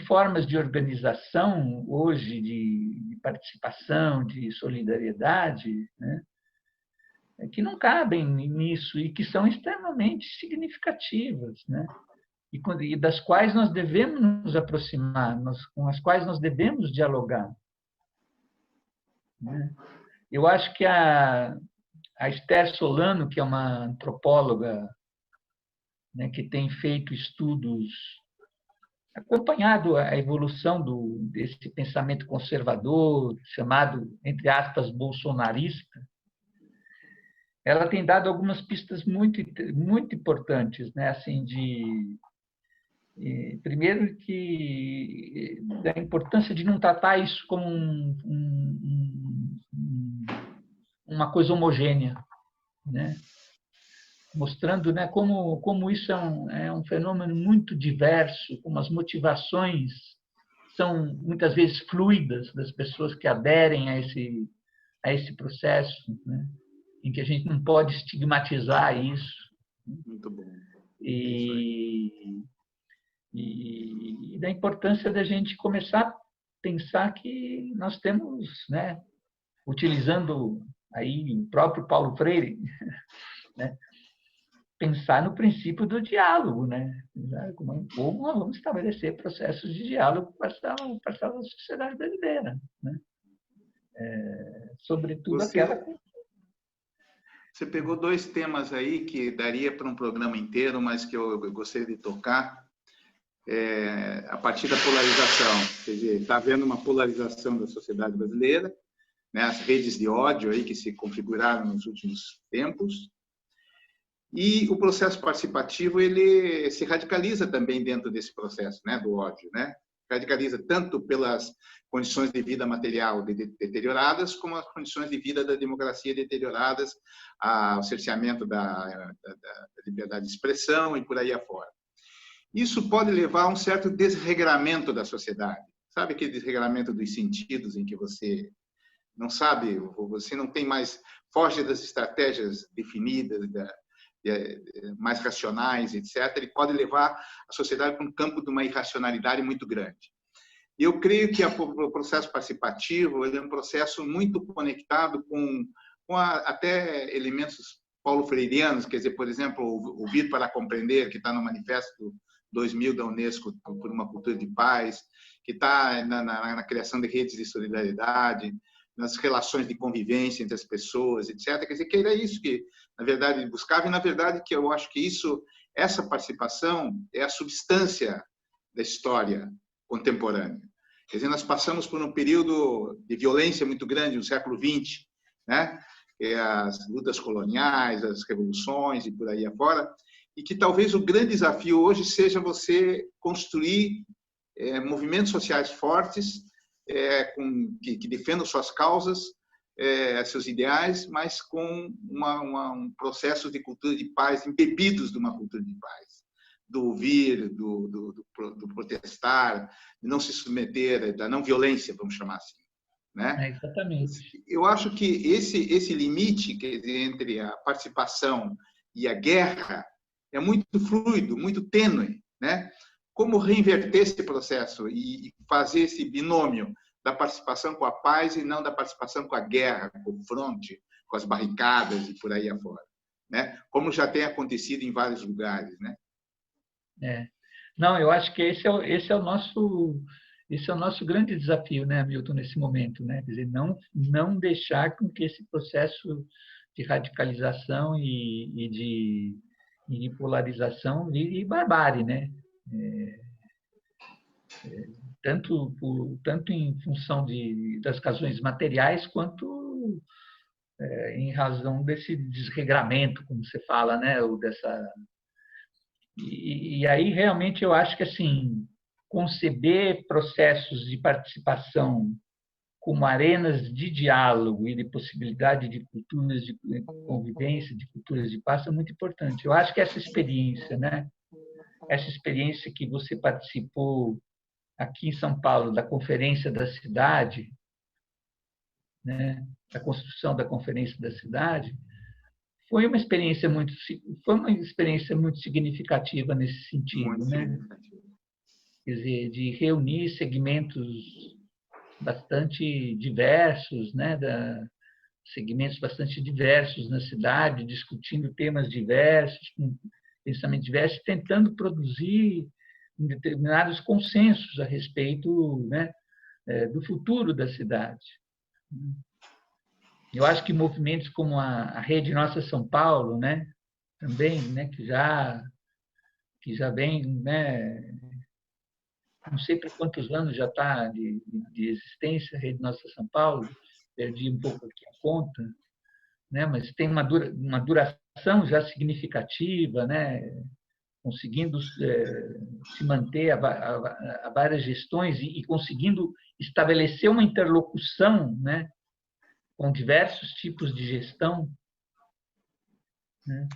formas de organização hoje, de participação, de solidariedade, né, que não cabem nisso e que são extremamente significativas, né? E das quais nós devemos nos aproximar, com as quais nós devemos dialogar, né? Eu acho que a Esther Solano, que é uma antropóloga, né, que tem feito estudos, acompanhado a evolução desse pensamento conservador, chamado, entre aspas, bolsonarista, ela tem dado algumas pistas muito, muito importantes, né? Assim, primeiro, da importância de não tratar isso como uma coisa homogênea, né? Mostrando, né, como isso é um fenômeno muito diverso, como as motivações são muitas vezes fluidas das pessoas que aderem a esse processo, né? Em que a gente não pode estigmatizar isso. Muito bom. E da importância da gente começar a pensar que nós temos, né, utilizando aí o próprio Paulo Freire, né, pensar no princípio do diálogo, né? Como nós vamos estabelecer processos de diálogo para a sociedade brasileira, né? Sobretudo aquela... Você pegou dois temas aí que daria para um programa inteiro, mas que eu gostaria de tocar. A partir da polarização. Quer dizer, está havendo uma polarização da sociedade brasileira, né? As redes de ódio aí que se configuraram nos últimos tempos. E o processo participativo, ele se radicaliza também dentro desse processo, né, do ódio, né? radicaliza tanto pelas condições de vida material deterioradas, como as condições de vida da democracia deterioradas, o cerceamento da liberdade de expressão e por aí afora. Isso pode levar a um certo desregramento da sociedade. Sabe aquele desregramento dos sentidos em que você não sabe, você não tem mais, foge das estratégias definidas, mais racionais, etc. Ele pode levar a sociedade para um campo de uma irracionalidade muito grande. E eu creio que o processo participativo ele é um processo muito conectado com até elementos paulo-freireanos, quer dizer, por exemplo, o Vir para Compreender, que está no Manifesto 2000 da Unesco por uma cultura de paz, que está na criação de redes de solidariedade, nas relações de convivência entre as pessoas, etc. Quer dizer, que era isso que, na verdade, ele buscava, e, na verdade, que eu acho que essa participação é a substância da história contemporânea. Quer dizer, nós passamos por um período de violência muito grande no século XX, né? As lutas coloniais, as revoluções e por aí afora, e que talvez o grande desafio hoje seja você construir movimentos sociais fortes, que defendam suas causas, seus ideais, mas com um processo de cultura de paz, embebidos de uma cultura de paz, do ouvir, do protestar, de não se submeter, da não violência, vamos chamar assim, né? Exatamente. Eu acho que esse limite, quer dizer, entre a participação e a guerra é muito fluido, muito tênue, né? Como reinverter esse processo e fazer esse binômio da participação com a paz e não da participação com a guerra, com o fronte, com as barricadas e por aí afora, né? Como já tem acontecido em vários lugares, né? Não, eu acho que esse é o nosso grande desafio, né, Milton, nesse momento, né? Quer dizer, não deixar com que esse processo de radicalização e de polarização vire barbárie, né? Tanto em função das razões materiais, quanto em razão desse desregramento, como você fala, né? Ou e aí, realmente, eu acho que assim, conceber processos de participação como arenas de diálogo e de possibilidade de culturas de convivência, de culturas de paz, é muito importante. Eu acho que essa experiência, né? Essa experiência que você participou aqui em São Paulo, da Conferência da Cidade, né? Da construção da Conferência da Cidade, foi uma experiência muito significativa nesse sentido, muito, né? Quer dizer, de reunir segmentos bastante diversos, né? Segmentos bastante diversos na cidade, discutindo temas diversos, com pensamento diverso, tentando produzir determinados consensos a respeito, né? Do futuro da cidade. Eu acho que movimentos como a Rede Nossa São Paulo, né, também, né, que já vem, né, não sei por quantos anos já está de existência a Rede Nossa São Paulo, perdi um pouco aqui a conta, né, mas tem uma duração já significativa, né, conseguindo se manter a várias gestões e conseguindo estabelecer uma interlocução, né, com diversos tipos de gestão, né?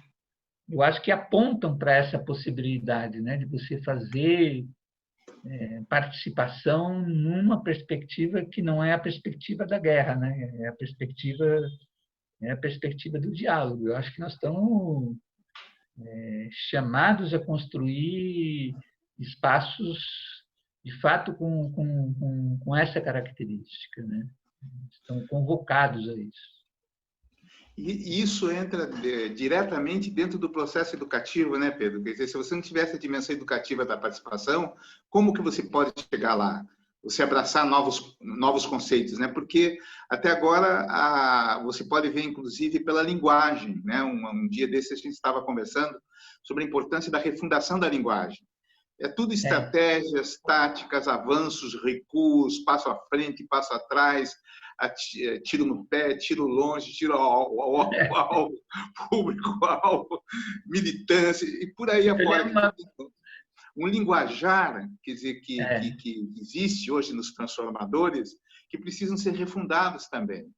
Eu acho que apontam para essa possibilidade, né, de você fazer participação numa perspectiva que não é a perspectiva da guerra, né? É a perspectiva do diálogo. Eu acho que nós estamos chamados a construir espaços, de fato, com essa característica, né? Estão convocados a isso. E isso entra diretamente dentro do processo educativo, né, Pedro? Quer dizer, se você não tivesse a dimensão educativa da participação, como que você pode chegar lá? Você abraçar novos conceitos, né? Porque até agora você pode ver, inclusive, pela linguagem, né? Um dia desses a gente estava conversando sobre a importância da refundação da linguagem. É tudo estratégias, táticas, avanços, recuos, passo à frente, passo atrás, tiro no pé, tiro longe, tiro ao público, ao militância, e por aí afora. um linguajar, quer dizer, que existe hoje nos transformadores, que precisam ser refundados também.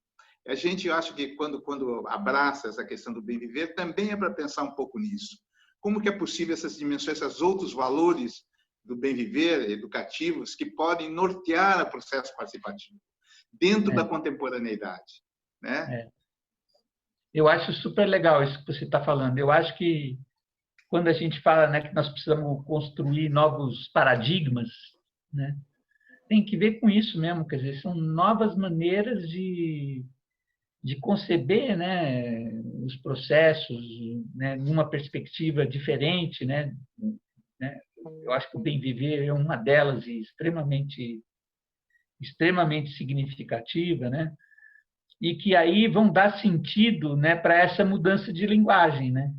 A gente, eu acho que quando abraça essa questão do bem viver, também é para pensar um pouco nisso. Como que é possível essas dimensões, esses outros valores do bem viver, educativos, que podem nortear o processo participativo dentro da contemporaneidade, né? Eu acho super legal isso que você está falando. Eu acho que quando a gente fala, né, que nós precisamos construir novos paradigmas, né, tem que ver com isso mesmo, quer dizer, são novas maneiras de conceber, né, os processos, né, numa perspectiva diferente, né? Eu acho que o bem viver é uma delas e extremamente significativa, né? E que aí vão dar sentido, né, para essa mudança de linguagem, né?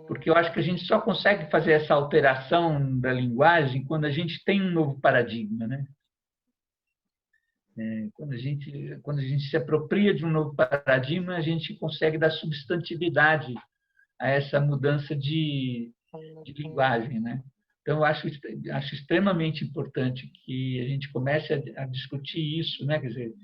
Porque eu acho que a gente só consegue fazer essa alteração da linguagem quando a gente tem um novo paradigma, né? Quando a gente se apropria de um novo paradigma, a gente consegue dar substantividade a essa mudança de linguagem, né? Então, eu acho extremamente importante que a gente comece a discutir isso, né? Quer dizer,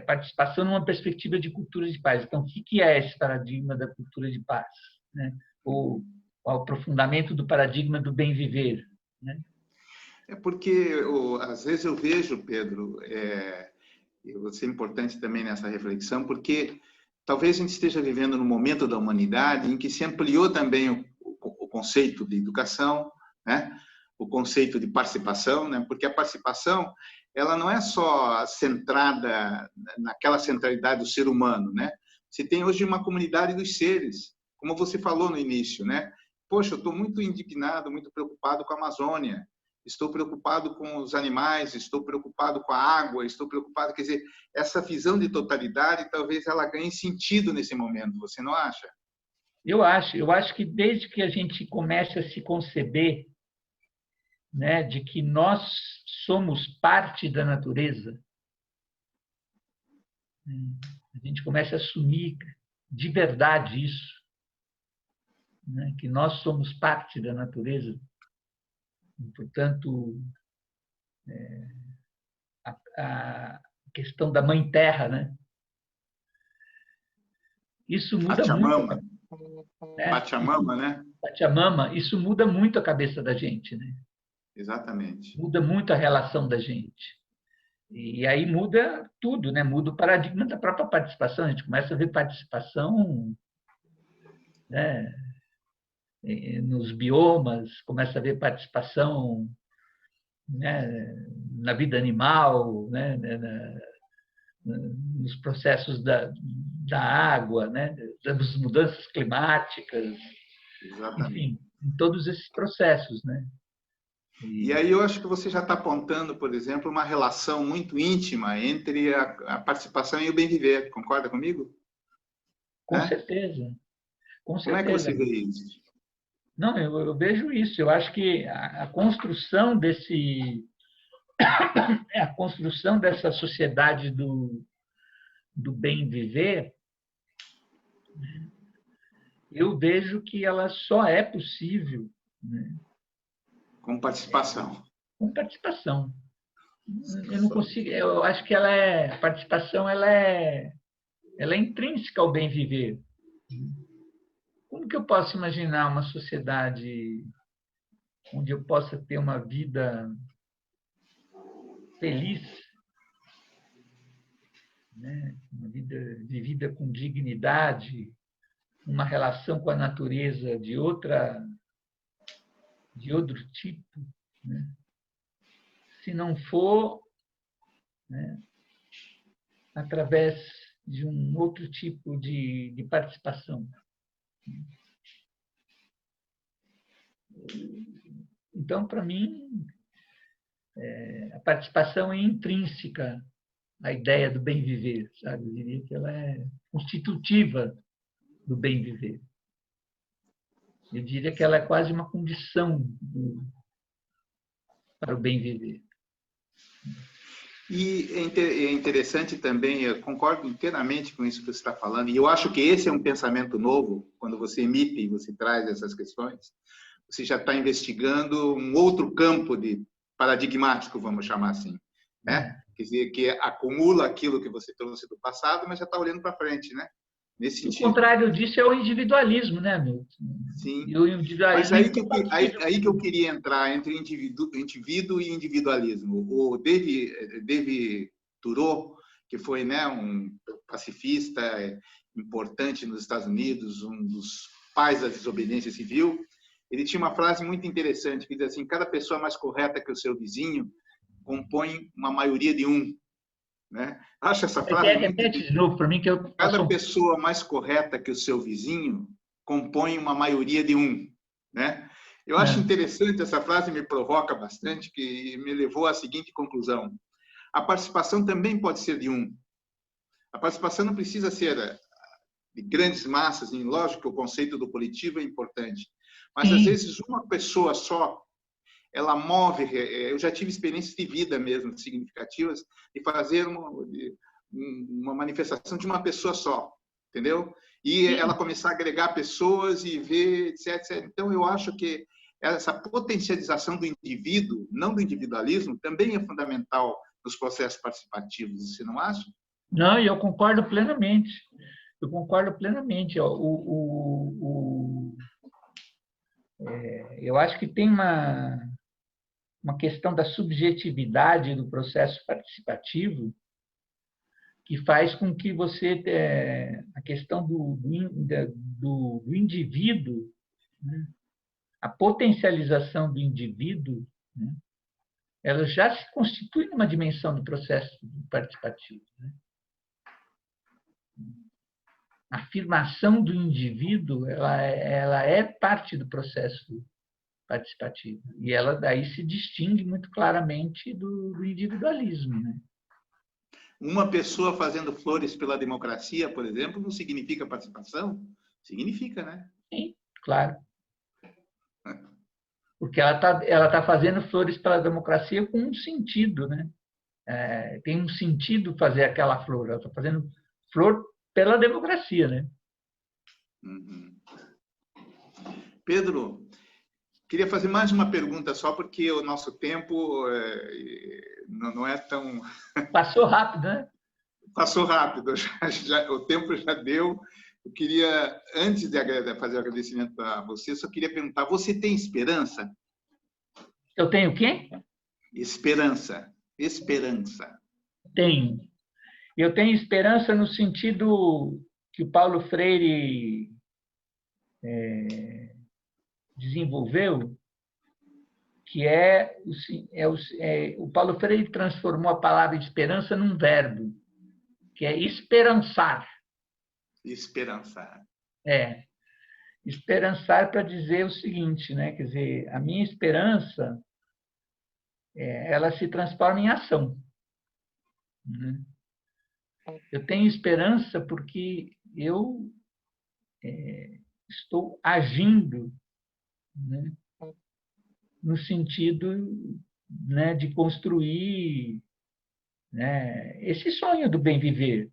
participação numa perspectiva de cultura de paz. Então, o que é esse paradigma da cultura de paz, né? O aprofundamento do paradigma do bem viver, né? É porque, às vezes, eu vejo, Pedro, vai ser importante também nessa reflexão, porque talvez a gente esteja vivendo num momento da humanidade em que se ampliou também o conceito de educação, né? O conceito de participação, né? Porque a participação, ela não é só centrada naquela centralidade do ser humano, né? Você tem hoje uma comunidade dos seres, como você falou no início, né? Poxa, eu estou muito indignado, muito preocupado com a Amazônia, estou preocupado com os animais, estou preocupado com a água, estou preocupado... Quer dizer, essa visão de totalidade, talvez ela ganhe sentido nesse momento, você não acha? Eu acho que desde que a gente comece a se conceber, né, de que nós somos parte da natureza, a gente começa a assumir de verdade isso, né, que nós somos parte da natureza, e, portanto, a questão da Mãe Terra, né? Isso muda Pachamama. muito. Né? Pachamama, né? Pachamama, isso muda muito a cabeça da gente, né? Exatamente. Muda muito a relação da gente. E aí muda tudo, né? Muda o paradigma da própria participação. A gente começa a ver participação, né, nos biomas, começa a ver participação, né, na vida animal, né, nos processos da água, né, das mudanças climáticas, Exatamente. Enfim, em todos esses processos, né? E aí eu acho que você já está apontando, por exemplo, uma relação muito íntima entre a participação e o bem viver. Concorda comigo? Com certeza. Com certeza. Como é que você vê isso? Não, eu vejo isso. Eu acho que a construção dessa sociedade do bem viver, eu vejo que ela só é possível, né, com participação. Com participação. Eu não consigo. Eu acho que a participação ela é intrínseca ao bem viver. Como que eu posso imaginar uma sociedade onde eu possa ter uma vida feliz, né? Uma vida vivida com dignidade, uma relação com a natureza de outro tipo, né? Se não for, né, através de um outro tipo de participação. Então, para mim, a participação é intrínseca à ideia do bem viver, sabe? Eu diria que ela é constitutiva do bem viver. Eu diria que ela é quase uma condição para o bem viver. E é interessante também, eu concordo inteiramente com isso que você está falando, e eu acho que esse é um pensamento novo, quando você emite e você traz essas questões. você já está investigando um outro campo de paradigmático, vamos chamar assim, né? Quer dizer, que acumula aquilo que você trouxe do passado, mas já está olhando para frente, né? Nesse sentido. O contrário disso é o individualismo, né, Milton? Sim. E o individualismo aí que eu queria entrar entre indivíduo e individualismo. O David Thoreau, que foi, né, um pacifista importante nos Estados Unidos, um dos pais da desobediência civil, ele tinha uma frase muito interessante que diz assim: cada pessoa mais correta que o seu vizinho compõe uma maioria de um, né? Acho essa frase repete de novo para mim que eu cada pessoa mais correta que o seu vizinho compõe uma maioria de um, né? Eu acho interessante essa frase, me provoca bastante, que me levou à seguinte conclusão: a participação também pode ser de um. A participação não precisa ser de grandes massas, e lógico que o conceito do coletivo é importante, mas às vezes uma pessoa só ela move. Eu já tive experiências de vida mesmo significativas de fazer uma manifestação de uma pessoa só, entendeu? E ela começar a agregar pessoas e ver, etc. Então, eu acho que essa potencialização do indivíduo, não do individualismo, também é fundamental nos processos participativos, você não acha? Não, e eu concordo plenamente. Eu concordo plenamente. Eu acho que tem uma questão da subjetividade do processo participativo que faz com que você a questão do indivíduo, né? A potencialização do indivíduo, né? Ela já se constitui numa dimensão do processo participativo, né? A afirmação do indivíduo ela é parte do processo participativo e ela daí se distingue muito claramente do individualismo, né? Uma pessoa fazendo flores pela democracia, por exemplo, não significa participação? Significa, né? Sim, claro. Porque ela tá fazendo flores pela democracia com um sentido, né? Tem um sentido fazer aquela flor. Ela está fazendo flor pela democracia, né? Uhum. Pedro, queria fazer mais uma pergunta só porque o nosso tempo não é tão... Passou rápido, né? Passou rápido, o tempo já deu. Eu queria, antes de fazer o agradecimento para você, só queria perguntar, você tem esperança? Eu tenho o quê? Esperança. Esperança. Tenho. Eu tenho esperança no sentido que o Paulo Freire desenvolveu, que o Paulo Freire transformou a palavra esperança num verbo, que é esperançar. Esperançar. Esperançar para dizer o seguinte, né? Quer dizer, a minha esperança, ela se transforma em ação. Né? Eu tenho esperança porque eu estou agindo, né? No sentido, né, de construir, né, esse sonho do bem viver.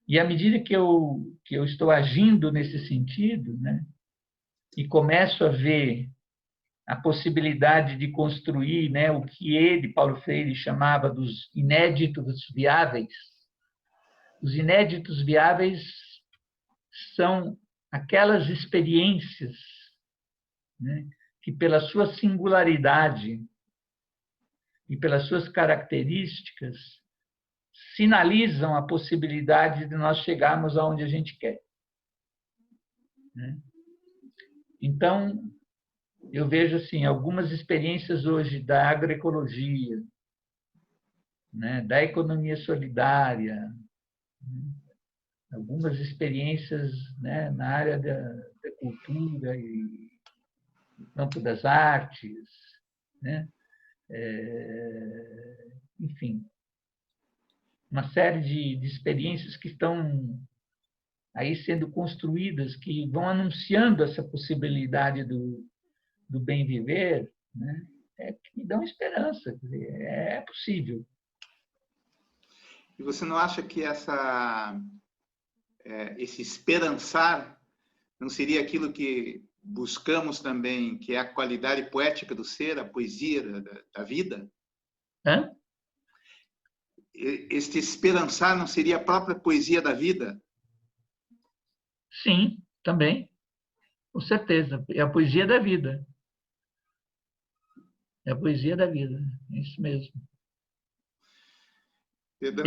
E à medida que eu estou agindo nesse sentido, né, e começo a ver a possibilidade de construir, né, o que ele, Paulo Freire, chamava dos inéditos viáveis. Os inéditos viáveis são aquelas experiências, né, que, pela sua singularidade e pelas suas características, sinalizam a possibilidade de nós chegarmos aonde a gente quer. Né? Então, eu vejo assim, algumas experiências hoje da agroecologia, né, da economia solidária, né, algumas experiências, né, na área da cultura e no campo das artes, né, enfim, uma série de experiências que estão aí sendo construídas, que vão anunciando essa possibilidade do bem viver, né? Que me dão esperança, quer dizer, é possível. E você não acha que esse esperançar Não seria aquilo que buscamos também, que é a qualidade poética do ser, a poesia da vida? Hã? Este esperançar não seria a própria poesia da vida? Sim, também. Com certeza. É a poesia da vida. É a poesia da vida. É isso mesmo. Pedrão,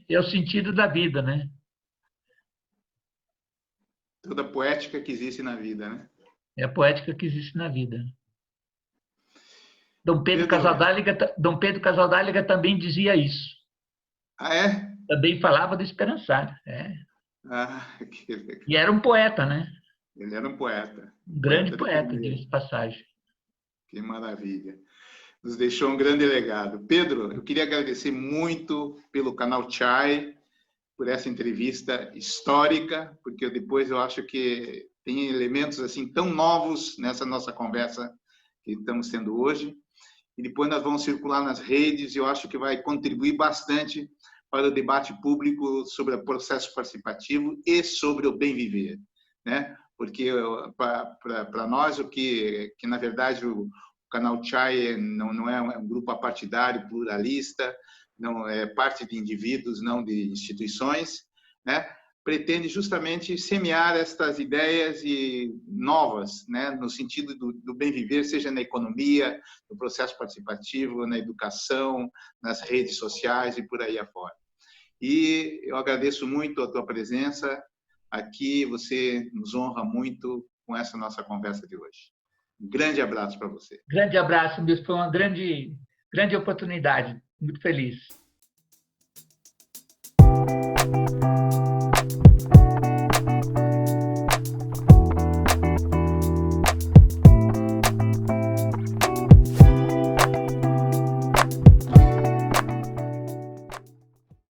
É o sentido da vida, né? toda a poética que existe na vida, né? É a poética que existe na vida. Dom Pedro Casaldáliga também dizia isso. Ah, é? Também falava do esperançar. É. Ah, que legal. E era um poeta, né? Ele era um poeta. Um grande de poeta, primeira. diga-se de passagem. Que maravilha. Nos deixou um grande legado. Pedro, eu queria agradecer muito pelo canal Chai, por essa entrevista histórica, porque depois eu acho que tem elementos assim tão novos nessa nossa conversa que estamos tendo hoje. E depois nós vamos circular nas redes e eu acho que vai contribuir bastante para o debate público sobre o processo participativo e sobre o bem viver, né? Porque para nós o que na verdade o canal Chai não é um grupo apartidário, pluralista, não é parte de indivíduos, não de instituições, né? Pretende justamente semear estas ideias novas, né? No sentido do bem viver, seja na economia, no processo participativo, na educação, nas redes sociais e por aí afora. E eu agradeço muito a tua presença aqui, você nos honra muito com essa nossa conversa de hoje. Um grande abraço para você. Grande abraço, Milton. Foi uma grande oportunidade. Muito feliz.